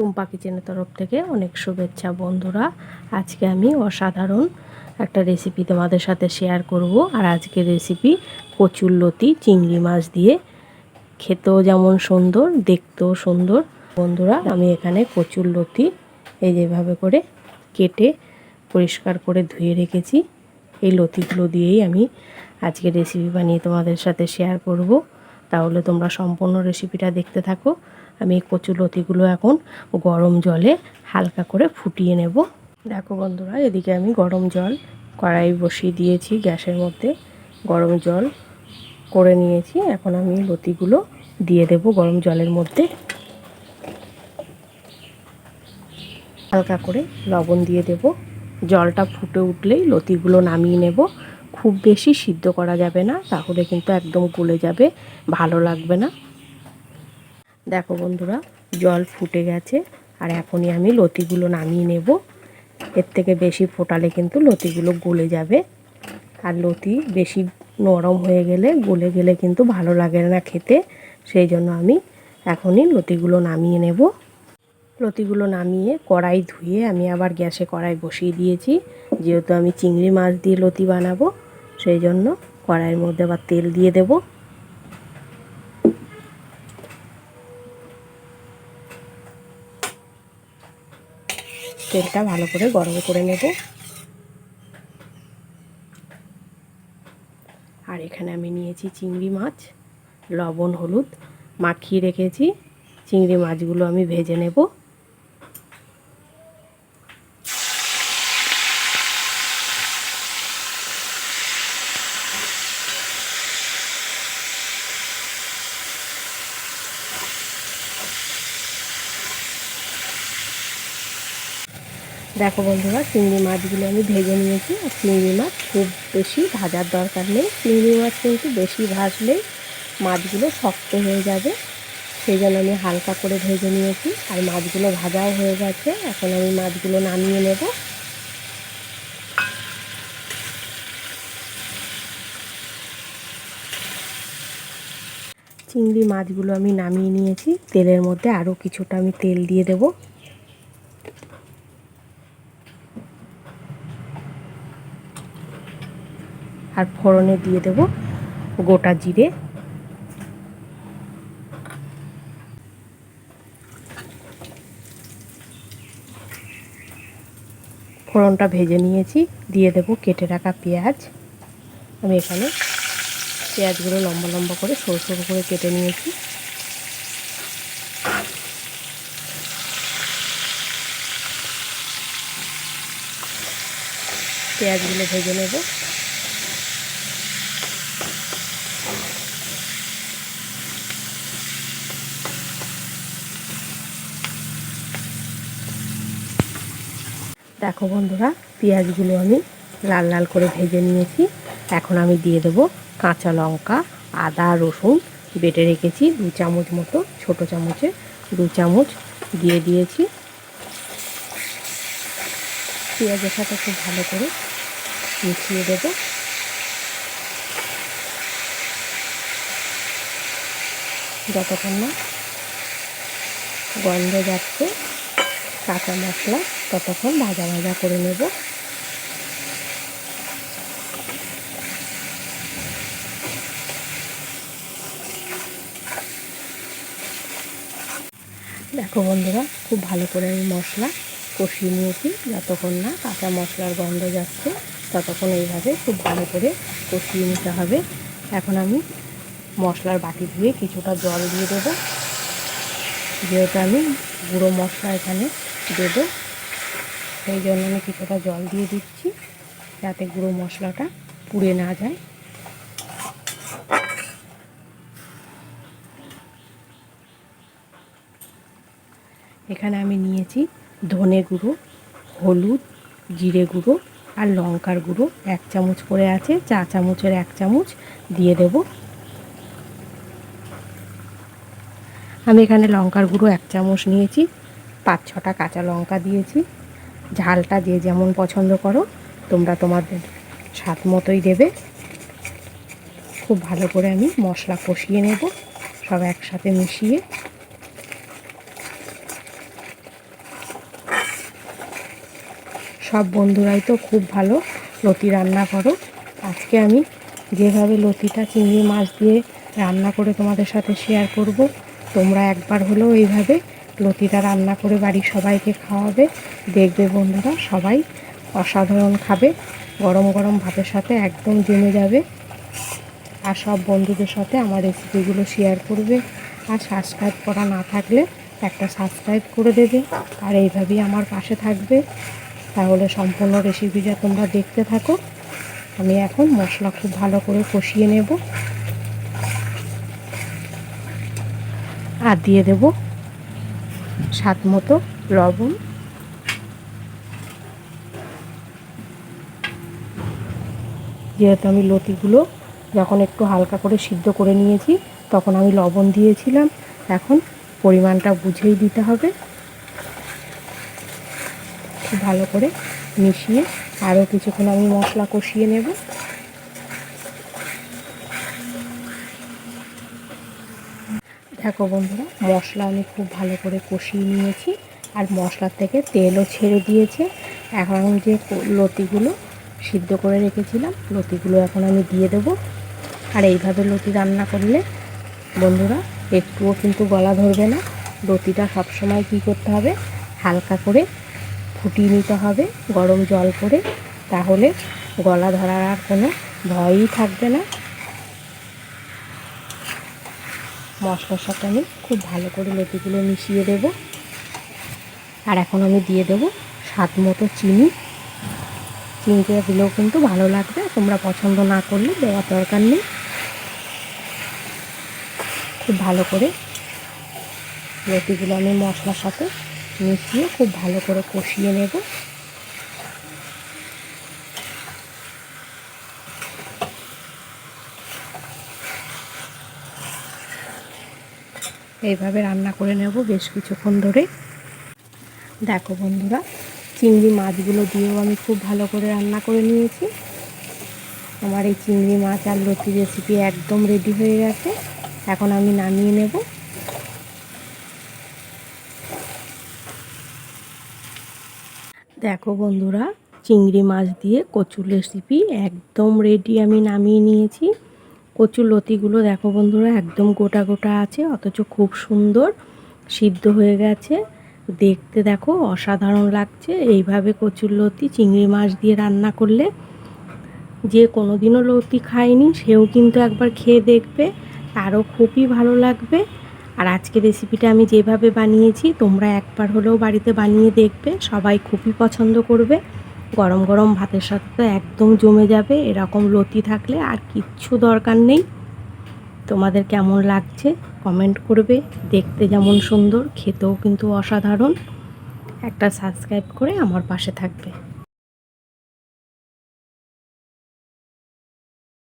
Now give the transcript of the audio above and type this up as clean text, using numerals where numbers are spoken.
টুম্পা কিচেনের তরফ থেকে অনেক শুভেচ্ছা বন্ধুরা। আজকে আমি অসাধারণ একটা রেসিপি তোমাদের সাথে শেয়ার করব। আর আজকের রেসিপি কচুরলতি চিংড়ি মাছ দিয়ে, খেতেও যেমন সুন্দর দেখতেও সুন্দর। বন্ধুরা, আমি এখানে কচুরলতি এই যেভাবে করে কেটে পরিষ্কার করে ধুয়ে রেখেছি। এই লতিগুলো দিয়েই আমি আজকে রেসিপি বানিয়ে তোমাদের সাথে শেয়ার করব। তাহলে তোমরা সম্পূর্ণ রেসিপিটা দেখতে থাকো। আমি এই কচুরলতিগুলো এখন গরম জলে হালকা করে ফুটিয়ে নেব। দেখো বন্ধুরা, এদিকে আমি গরম জল কড়াই বসিয়ে দিয়েছি গ্যাসের মধ্যে। গরম জল করে নিয়েছি। এখন আমি লতিগুলো দিয়ে দেব গরম জলের মধ্যে। হালকা করে লবণ দিয়ে দেব। জলটা ফুটে উঠলেই লতিগুলো নামিয়ে নেব। খুব বেশি সিদ্ধ করা যাবে না, তাহলে কিন্তু একদম গলে যাবে, ভালো লাগবে না। দেখো বন্ধুরা, জল ফুটে গেছে। আর এখনই আমি লতিগুলো নামিয়ে নেব। এর থেকে বেশি ফোটালে কিন্তু লতিগুলো গলে যাবে। আর লতি বেশি নরম হয়ে গেলে, গলে গেলে কিন্তু ভালো লাগে না খেতে। সেই জন্য আমি এখনই লতিগুলো নামিয়ে নেব। লতিগুলো নামিয়ে কড়াই ধুয়ে আমি আবার গ্যাসে কড়াই বসিয়ে দিয়েছি। যেহেতু আমি চিংড়ি মাছ দিয়ে লতি বানাবো, সেই জন্য কড়াইয়ের মধ্যে আবার তেল দিয়ে দেব। তেলটা ভালো করে গরম করে নেব। আর এখানে আমি নিয়েছি চিংড়ি মাছ, লবণ হলুদ মাখিয়ে রেখেছি। চিংড়ি মাছগুলো আমি ভেজে নেব। দেখো বন্ধুরা, চিংড়ি মাছগুলো আমি ভেজে নিয়েছি। আর চিংড়ি মাছ খুব বেশি ভাজার দরকার নেই। চিংড়ি মাছ কিন্তু বেশি ভাজলেই মাছগুলো শক্ত হয়ে যাবে। সেই জন্য আমি হালকা করে ভেজে নিয়েছি। আর মাছগুলো ভাজাও হয়ে গেছে। এখন আমি মাছগুলো নামিয়ে নেব। চিংড়ি মাছগুলো আমি নামিয়ে নিয়েছি। তেলের মধ্যে আরও কিছুটা আমি তেল দিয়ে দেব। আর ফোড়নে দিয়ে দেব গোটা জিরে। ফোড়নটা ভেজে নিয়েছি। দিয়ে দেব কেটে রাখা পেঁয়াজ। আমি এখানে পেঁয়াজগুলো লম্বা লম্বা করে সরু সরু করে কেটে নিয়েছি। পেঁয়াজগুলো ভেজে নেব। দেখো বন্ধুরা, পেঁয়াজগুলো আমি লাল লাল করে ভেজে নিয়েছি। এখন আমি দিয়ে দেব কাঁচা লঙ্কা, আদা রসুন বেটে রেখেছি 2 চামচ মতো, ছোটো চামচে 2 চামচ দিয়ে দিয়েছি। পেঁয়াজের সাথে খুব ভালো করে মিশিয়ে দেব। যতক্ষণ না গন্ধ যাচ্ছে কাঁচা মশলা, ততক্ষণ ভাজা ভাজা করে নেব। দেখো বন্ধুরা, খুব ভালো করে আমি মশলা কষিয়ে নিয়েছি। যতক্ষণ না কাঁচা মশলার গন্ধ যাচ্ছে, ততক্ষণ এইভাবে খুব ভালো করে কষিয়ে নিতে হবে। এখন আমি মশলার বাটি ধুয়ে কিছুটা জল দিয়ে দেব। যেহেতু আমি গুঁড়ো মশলা এখানে দেব, সেই জন্য আমি কিছুটা জল দিয়ে দিচ্ছি, যাতে গুঁড়ো মশলাটা পুড়ে না যায়। এখানে আমি নিয়েছি ধনে গুঁড়ো, হলুদ, জিরে গুঁড়ো আর লঙ্কার গুঁড়ো 1 চামচ করে আছে। 4 চামচের 1 চামচ দিয়ে দেব। আমি এখানে লঙ্কার গুঁড়ো 1 চামচ নিয়েছি। 5-6টা কাঁচা লঙ্কা দিয়েছি। ঝালটা যে যেমন পছন্দ করো, তোমরা তোমাদের স্বাদ মতোই দেবে। খুব ভালো করে আমি মশলা কষিয়ে নেব, সব একসাথে মিশিয়ে। সব বন্ধুরাই তো খুব ভালো লতি রান্না করো। আজকে আমি যেভাবে লতিটা চিংড়ি মাছ দিয়ে রান্না করে তোমাদের সাথে শেয়ার করব। তোমরা একবার হলেও এইভাবে লতিটা রান্না করে বাড়ির সবাইকে খাওয়াবে, দেখবে বন্ধুরা সবাই অসাধারণ খাবে। গরম গরম ভাতের সাথে একদম জমে যাবে। আর সব বন্ধুদের সাথে আমার রেসিপিগুলো শেয়ার করবে। আর সাবস্ক্রাইব করা না থাকলে একটা সাবস্ক্রাইব করে দেবে, আর এইভাবেই আমার পাশে থাকবে। তাহলে সম্পূর্ণ রেসিপিটা তোমরা দেখতে থাকো। আমি এখন মশলা খুব ভালো করে কষিয়ে নেব, আর দিয়ে দেব স্বাদ মতো লবণ। যেহেতু আমি লতিগুলো যখন একটু হালকা করে সিদ্ধ করে নিয়েছি তখন আমি লবণ দিয়েছিলাম, এখন পরিমাণটা বুঝেই দিতে হবে। খুব ভালো করে মিশিয়ে আরও কিছুক্ষণ আমি মশলা কষিয়ে নেব। দেখো বন্ধুরা, মশলা আমি খুব ভালো করে কষিয়ে নিয়েছি, আর মশলার থেকে তেলও ছেড়ে দিয়েছে। এখন যে লতিগুলো সিদ্ধ করে রেখেছিলাম, লতিগুলো এখন আমি দিয়ে দেব। আর এইভাবে লতি রান্না করলে বন্ধুরা একটুও কিন্তু গলা ধরবে না। লতিটা সবসময় কী করতে হবে, হালকা করে ফুটিয়ে নিতে হবে গরম জল করে, তাহলে গলা ধরার আর কোনো ভয়ই থাকবে না। মশলার সাথে আমি খুব ভালো করে লতিগুলো মিশিয়ে দেব। আর এখন আমি দিয়ে দেব স্বাদ মতো চিনি। চিনিটা দিলেও কিন্তু ভালো লাগবে, তোমরা পছন্দ না করলে দেওয়ার দরকার নেই। খুব ভালো করে লতিগুলো আমি মশলার সাথে মিশিয়ে খুব ভালো করে কষিয়ে নেব। এইভাবে রান্না করে নেব বেশ কিছুক্ষণ ধরে। দেখো বন্ধুরা, চিংড়ি মাছগুলো দিয়েও আমি খুব ভালো করে রান্না করে নিয়েছি। আমার এই চিংড়ি মাছ আর লতি রেসিপি একদম রেডি হয়ে গেছে। এখন আমি নামিয়ে নেব। দেখো বন্ধুরা, চিংড়ি মাছ দিয়ে কচুর রেসিপি একদম রেডি, আমি নামিয়ে নিয়েছি। কচুর লতিগুলো দেখো বন্ধুরা একদম গোটা গোটা আছে, অথচ খুব সুন্দর সিদ্ধ হয়ে গেছে। দেখতে দেখো অসাধারণ লাগছে। এইভাবে কচুর লতি চিংড়ি মাছ দিয়ে রান্না করলে যে কোনো দিনও লতি খায়নি সেও কিন্তু একবার খেয়ে দেখবে, তারও খুবই ভালো লাগবে। আর আজকে রেসিপিটা আমি যেভাবে বানিয়েছি তোমরা একবার হলেও বাড়িতে বানিয়ে দেখবে, সবাই খুবই পছন্দ করবে। গরম গরম ভাতের সাথে তো একদম জমে যাবে। এরকম লতি থাকলে আর কিচ্ছু দরকার নেই। তোমাদের কেমন লাগছে কমেন্ট করবে। দেখতে যেমন সুন্দর, খেতেও কিন্তু অসাধারণ। একটা সাবস্ক্রাইব করে আমার পাশে থাকবে।